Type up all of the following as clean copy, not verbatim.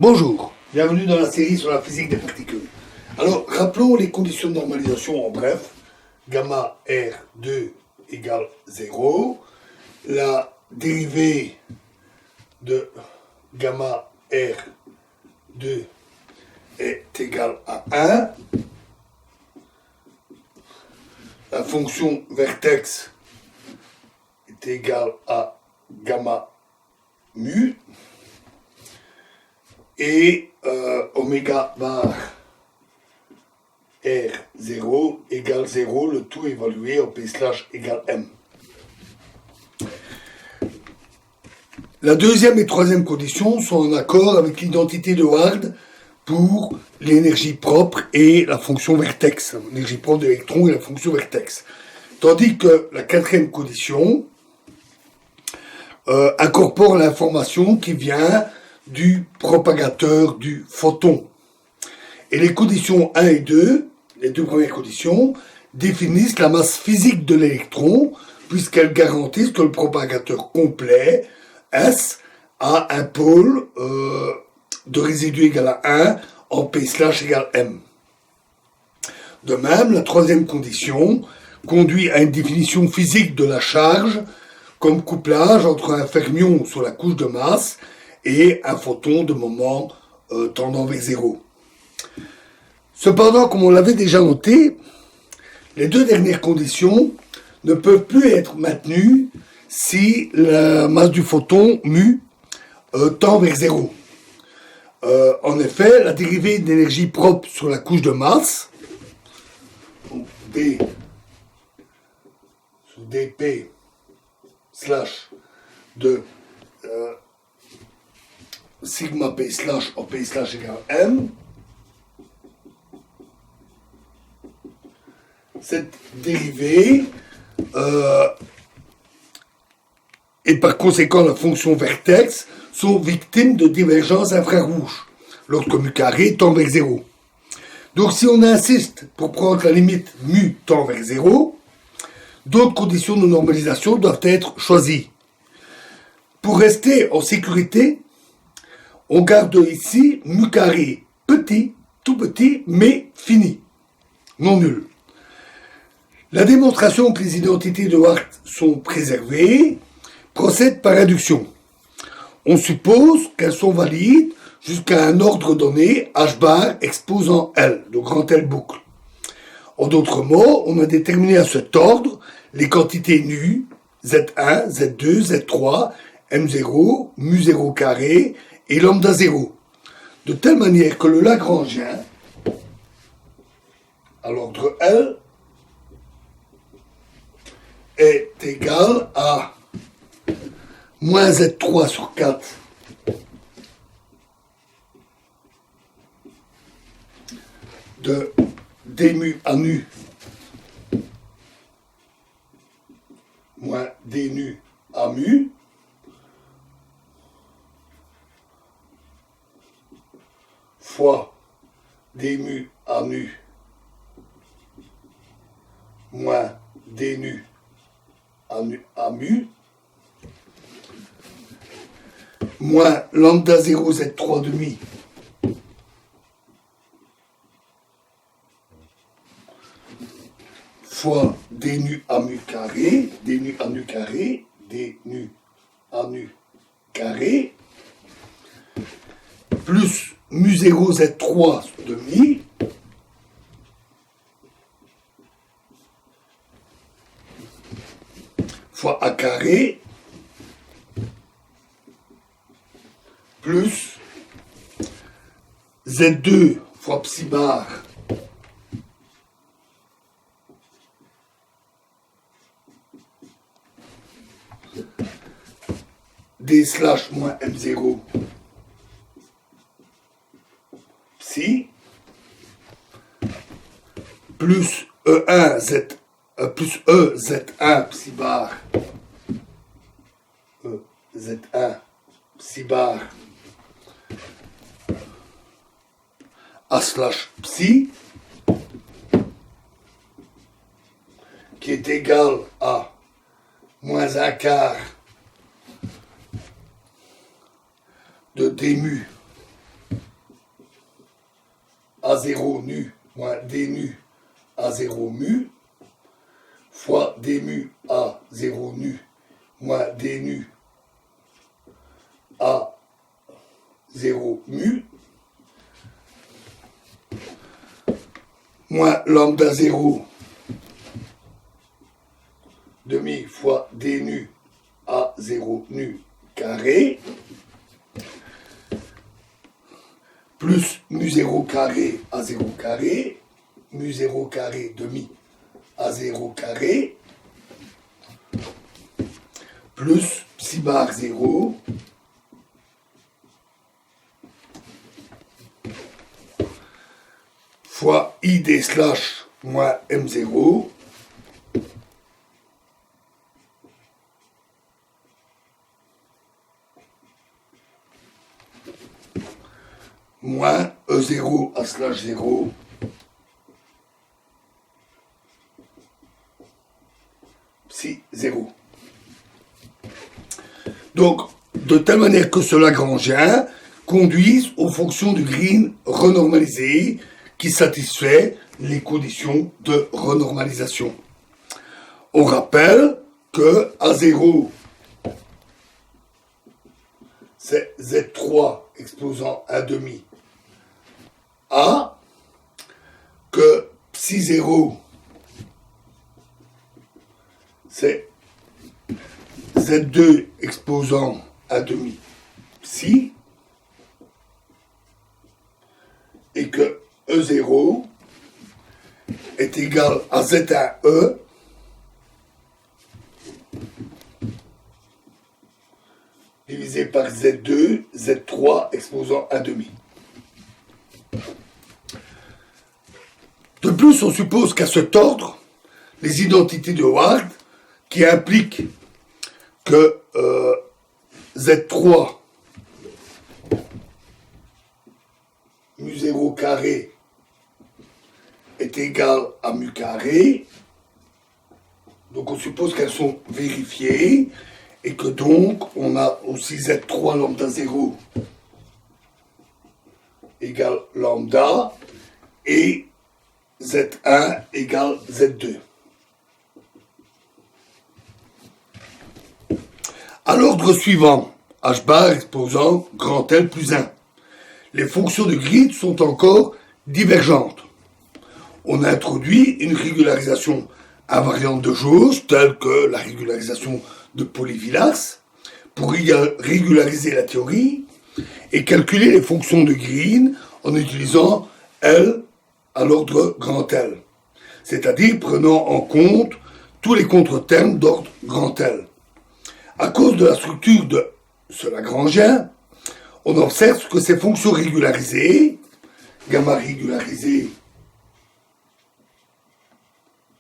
Bonjour, bienvenue dans la série sur la physique des particules. Alors, rappelons les conditions de normalisation en bref. Gamma R2 égale 0. La dérivée de gamma R2 est égale à 1. La fonction vertex est égale à gamma mu. Et oméga bar R0 égale 0, le tout évalué en P slash égale M. La deuxième et troisième condition sont en accord avec l'identité de Ward pour l'énergie propre et la fonction vertex, l'énergie propre de l'électron et la fonction vertex. Tandis que la quatrième condition incorpore l'information qui vient du propagateur du photon. Et les conditions 1 et 2, les deux premières conditions, définissent la masse physique de l'électron, puisqu'elles garantissent que le propagateur complet, S, a un pôle de résidu égal à 1 en P slash égale M. De même, la troisième condition conduit à une définition physique de la charge comme couplage entre un fermion sur la couche de masse et un photon de moment tendant vers 0. Cependant, comme on l'avait déjà noté, les deux dernières conditions ne peuvent plus être maintenues si la masse du photon mu tend vers 0. En effet, la dérivée d'énergie propre sur la couche de masse, D sur dp slash de sigma P slash en P slash égale M. Cette dérivée et par conséquent la fonction vertex sont victimes de divergence infrarouge lorsque mu carré tend vers 0. Donc si on insiste pour prendre la limite mu tend vers 0, d'autres conditions de normalisation doivent être choisies. Pour rester en sécurité, on garde ici mu carré petit, tout petit, mais fini, non nul. La démonstration que les identités de Ward sont préservées procède par induction. On suppose qu'elles sont valides jusqu'à un ordre donné, h bar exposant L, le grand L boucle. En d'autres mots, on a déterminé à cet ordre les quantités nues, Z1, Z2, Z3, M0, mu0 carré, et lambda 0, de telle manière que le Lagrangien, à l'ordre L, est égal à moins Z3 sur 4 de d mu à nu moins d nu à mu fois d mu à nu moins d nu à mu moins lambda 0 Z3 demi fois d nu à mu carré, d nu à nu carré, d nu à nu carré, plus mu 0 Z3 demi, fois a carré, plus Z2 fois psi bar D slash moins M0 psi plus E1 Z plus E Z1 psi bar E Z1 psi bar A slash psi qui est égal à moins un quart de d mu A0 nu moins D nu A0 mu fois D mu A0 nu moins D nu A0 mu moins lambda 0 demi fois D nu A0 nu carré plus mu 0 carré A0 carré, mu 0 carré demi A0 carré, plus psi bar 0, fois id slash moins m0, moins E0 à slash 0, psi 0. Donc, de telle manière que ce Lagrangien conduise aux fonctions de Green renormalisées qui satisfait les conditions de renormalisation. On rappelle que A0, c'est Z3 exposant 1,5 A, que psi 0, c'est Z2 exposant 1,5 psi, et que E0 est égal à Z1E divisé par Z2, Z3 exposant 1,5. De plus, on suppose qu'à cet ordre, les identités de Ward, qui impliquent que Z3 mu 0 carré est égal à mu carré, donc on suppose qu'elles sont vérifiées, et que donc on a aussi Z3 lambda 0 égale lambda, et Z1 égale Z2. À l'ordre suivant, H bar exposant grand L plus 1, les fonctions de grid sont encore divergentes. On a introduit une régularisation invariante de jauge, telle que la régularisation de Polyvilas, pour régulariser la théorie et calculer les fonctions de Green en utilisant L à l'ordre grand L, c'est-à-dire prenant en compte tous les contre-termes d'ordre grand L. À cause de la structure de ce Lagrangien, on observe que ces fonctions régularisées, gamma régularisée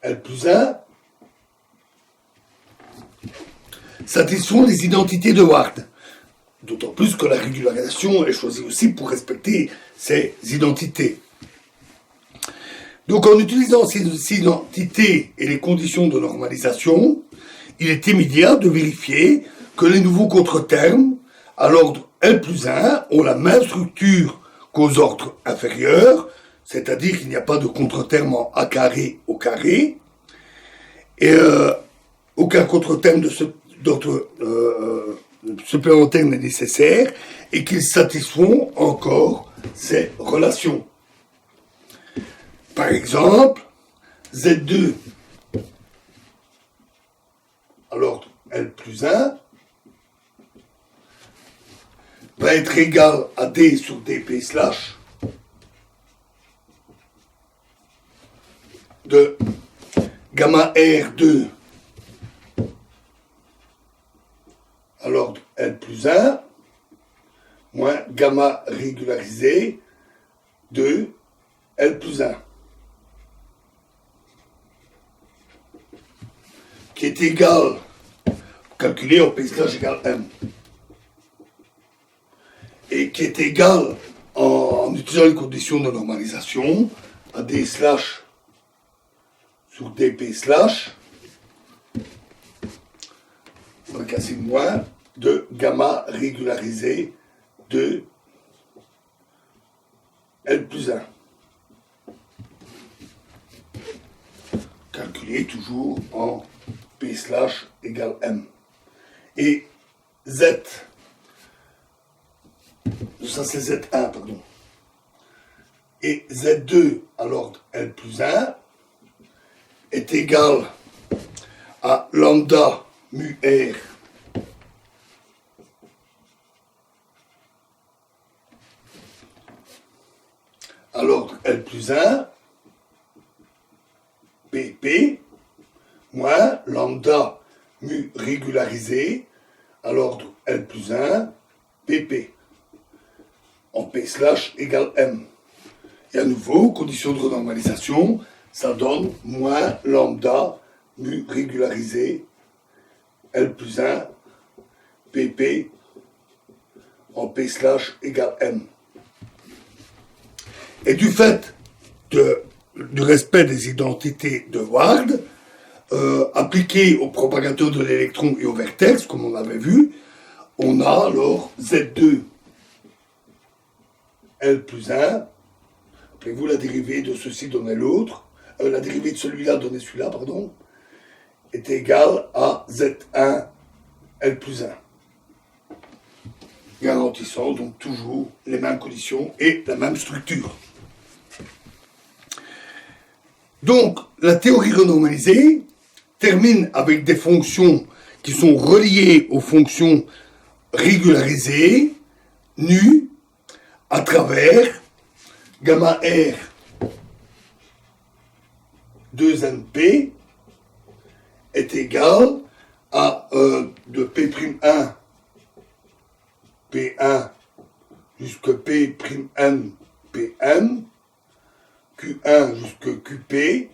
L plus 1, satisfont les identités de Ward. D'autant plus que la régularisation est choisie aussi pour respecter ces identités. Donc en utilisant ces identités et les conditions de normalisation, il est immédiat de vérifier que les nouveaux contre-termes à l'ordre L plus 1 ont la même structure qu'aux ordres inférieurs, c'est-à-dire qu'il n'y a pas de contre-terme en A carré au carré, et aucun contre-terme d'ordre supplémentaire n'est nécessaire, et qu'ils satisfont encore ces relations. Par exemple, Z2 à l'ordre L plus 1 va être égal à D sur dp slash de gamma R2 à l'ordre L plus 1 moins gamma régularisé de L plus 1 qui est égal, calculé en P slash égale M, et qui est égal en utilisant les conditions de normalisation à D slash sur dp slash avec un signe moins de gamma régularisé de L plus 1. écrirai toujours en P slash égale M. Et Z, ça c'est Z1, pardon. Et Z2 à l'ordre L plus 1 est égal à lambda mu R à l'ordre L plus 1 PP moins lambda mu régularisé à l'ordre L plus 1 PP en P slash égale M. Et à nouveau, condition de renormalisation, ça donne moins lambda mu régularisé L plus 1 PP en P slash égale M. Et du fait du respect des identités de Ward, appliquées au propagateur de l'électron et au vertex, comme on avait vu, on a alors Z2 L plus 1. Rappelez-vous, la dérivée de ceci donnait l'autre, la dérivée de celui-là donnait celui-là, pardon, est égale à Z1 L plus 1. Garantissant donc toujours les mêmes conditions et la même structure. Donc, la théorie renormalisée termine avec des fonctions qui sont reliées aux fonctions régularisées, nues, à travers gamma R 2NP est égal à de P'1 P1 jusqu'à P'(n) Pn Q1 jusqu'à Qp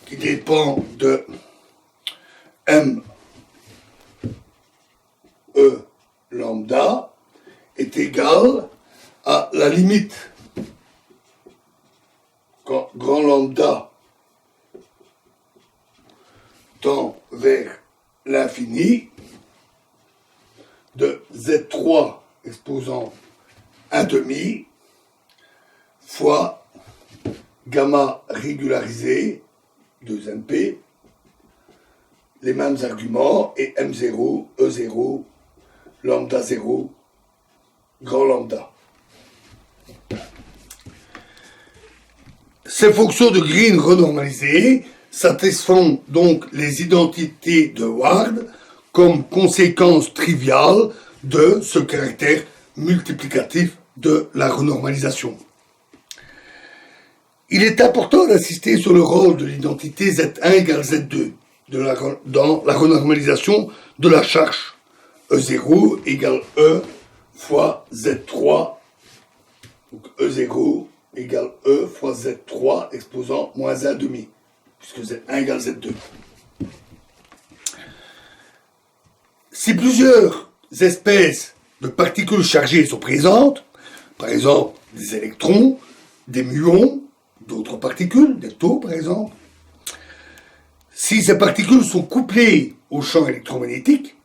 qui dépend de M E lambda est égal à la limite quand grand lambda tend vers l'infini de Z3 exposant 1,5 fois gamma régularisé 2NP, les mêmes arguments, et M0, E0, lambda 0, grand lambda. Ces fonctions de Green renormalisées satisfont donc les identités de Ward comme conséquence triviale de ce caractère multiplicatif de la renormalisation. Il est important d'insister sur le rôle de l'identité Z1 égale Z2 dans la renormalisation de la charge E0 égale E fois Z3, donc E0 égale E fois Z3 exposant moins 1,5, puisque Z1 égale Z2. Si plusieurs espèces de particules chargées sont présentes, par exemple des électrons, des muons, d'autres particules, des taux par exemple, si ces particules sont couplées au champ électromagnétique,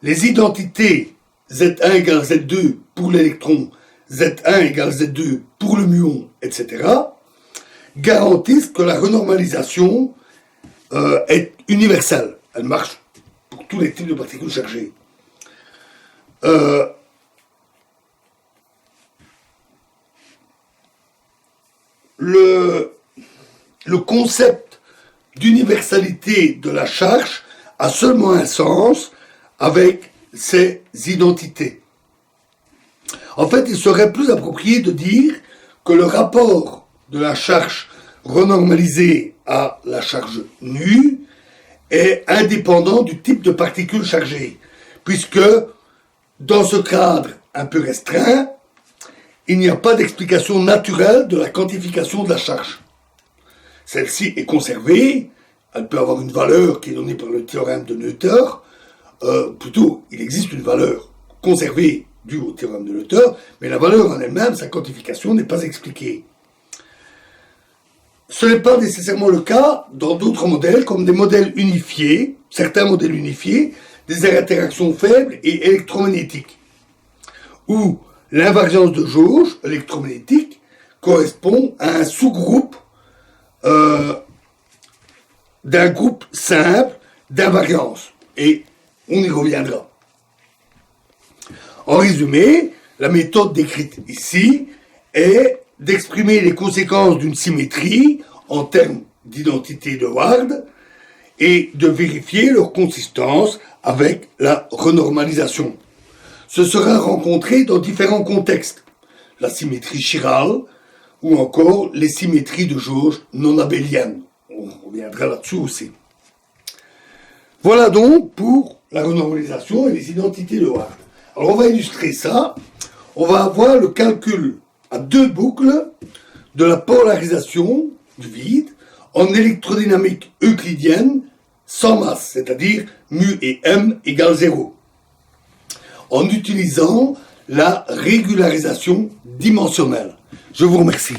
les identités Z1 égale Z2 pour l'électron, Z1 égale Z2 pour le muon, etc., garantissent que la renormalisation est universelle. Elle marche pour tous les types de particules chargées. Le concept d'universalité de la charge a seulement un sens avec ces identités. En fait, il serait plus approprié de dire que le rapport de la charge renormalisée à la charge nue est indépendant du type de particules chargées, puisque dans ce cadre un peu restreint, il n'y a pas d'explication naturelle de la quantification de la charge. Celle-ci est conservée, elle peut avoir une valeur qui est donnée par le théorème de Noether, plutôt, il existe une valeur conservée due au théorème de Noether, mais la valeur en elle-même, sa quantification n'est pas expliquée. Ce n'est pas nécessairement le cas dans d'autres modèles, comme des modèles unifiés, certains modèles unifiés, des interactions faibles et électromagnétiques, où l'invariance de jauge électromagnétique correspond à un sous-groupe d'un groupe simple d'invariance. Et on y reviendra. En résumé, la méthode décrite ici est d'exprimer les conséquences d'une symétrie en termes d'identité de Ward et de vérifier leur consistance avec la renormalisation. Ce sera rencontré dans différents contextes. La symétrie chirale ou encore les symétries de jauge non abéliennes. On reviendra là-dessus aussi. Voilà donc pour la renormalisation et les identités de Ward. Alors on va illustrer ça. On va avoir le calcul à deux boucles de la polarisation du vide en électrodynamique euclidienne sans masse, c'est-à-dire mu et m égale 0, en utilisant la régularisation dimensionnelle. Je vous remercie.